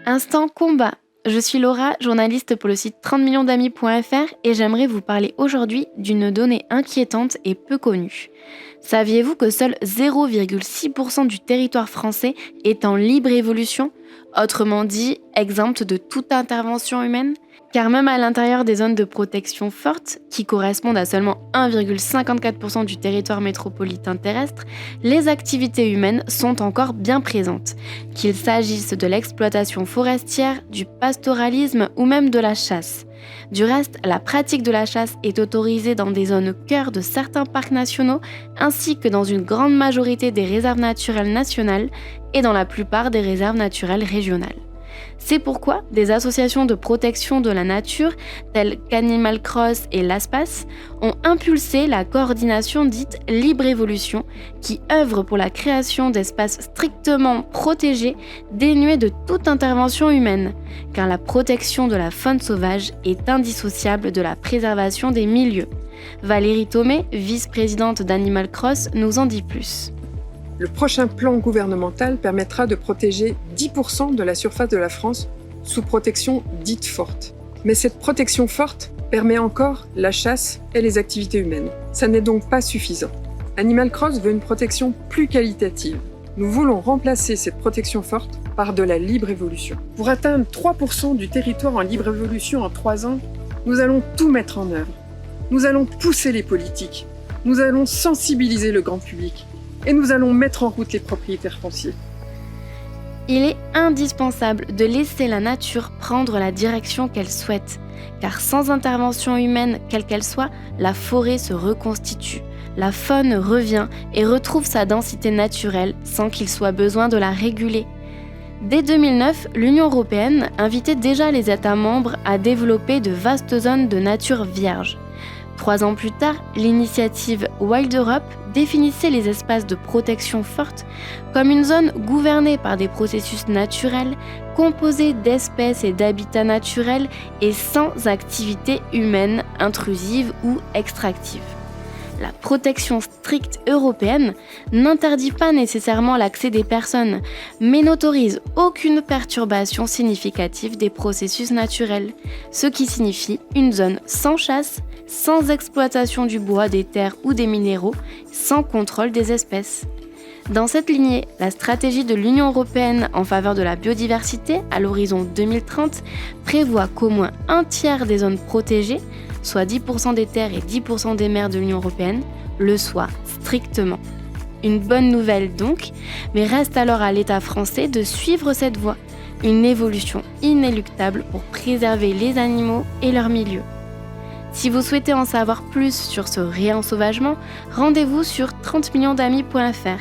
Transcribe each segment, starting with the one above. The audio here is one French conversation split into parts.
Instant combat. Je suis Laura, journaliste pour le site 30millionsdamis.fr et j'aimerais vous parler aujourd'hui d'une donnée inquiétante et peu connue. Saviez-vous que seul 0,6% du territoire français est en libre évolution, autrement dit, exempte de toute intervention humaine ? Car même à l'intérieur des zones de protection fortes, qui correspondent à seulement 1,54% du territoire métropolitain terrestre, les activités humaines sont encore bien présentes, qu'il s'agisse de l'exploitation forestière, du pastoralisme ou même de la chasse. Du reste, la pratique de la chasse est autorisée dans des zones cœur de certains parcs nationaux, ainsi que dans une grande majorité des réserves naturelles nationales et dans la plupart des réserves naturelles régionales. C'est pourquoi des associations de protection de la nature, telles qu'Animal Cross et l'ASPAS, ont impulsé la coordination dite Libre Évolution, qui œuvre pour la création d'espaces strictement protégés, dénués de toute intervention humaine, car la protection de la faune sauvage est indissociable de la préservation des milieux. Valérie Thomé, vice-présidente d'Animal Cross, nous en dit plus. Le prochain plan gouvernemental permettra de protéger 10% de la surface de la France sous protection dite forte. Mais cette protection forte permet encore la chasse et les activités humaines. Ça n'est donc pas suffisant. Animal Cross veut une protection plus qualitative. Nous voulons remplacer cette protection forte par de la libre évolution. Pour atteindre 3% du territoire en libre évolution en 3 ans, nous allons tout mettre en œuvre. Nous allons pousser les politiques. Nous allons sensibiliser le grand public. Et nous allons mettre en route les propriétaires fonciers. Il est indispensable de laisser la nature prendre la direction qu'elle souhaite, car sans intervention humaine, quelle qu'elle soit, la forêt se reconstitue, la faune revient et retrouve sa densité naturelle sans qu'il soit besoin de la réguler. Dès 2009, l'Union européenne invitait déjà les États membres à développer de vastes zones de nature vierge. 3 ans plus tard, l'initiative Wild Europe définissait les espaces de protection forte comme une zone gouvernée par des processus naturels, composée d'espèces et d'habitats naturels et sans activité humaine intrusive ou extractive. La protection stricte européenne n'interdit pas nécessairement l'accès des personnes, mais n'autorise aucune perturbation significative des processus naturels, ce qui signifie une zone sans chasse, sans exploitation du bois, des terres ou des minéraux, sans contrôle des espèces. Dans cette lignée, la stratégie de l'Union européenne en faveur de la biodiversité à l'horizon 2030 prévoit qu'au moins un tiers des zones protégées, soit 10% des terres et 10% des mers de l'Union européenne, le soient strictement. Une bonne nouvelle donc, mais reste alors à l'État français de suivre cette voie, une évolution inéluctable pour préserver les animaux et leurs milieux. Si vous souhaitez en savoir plus sur ce réensauvagement, rendez-vous sur 30millionsdamis.fr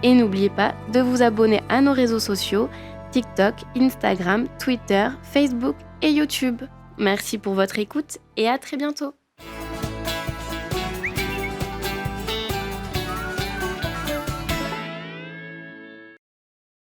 et n'oubliez pas de vous abonner à nos réseaux sociaux, TikTok, Instagram, Twitter, Facebook et YouTube. Merci pour votre écoute et à très bientôt.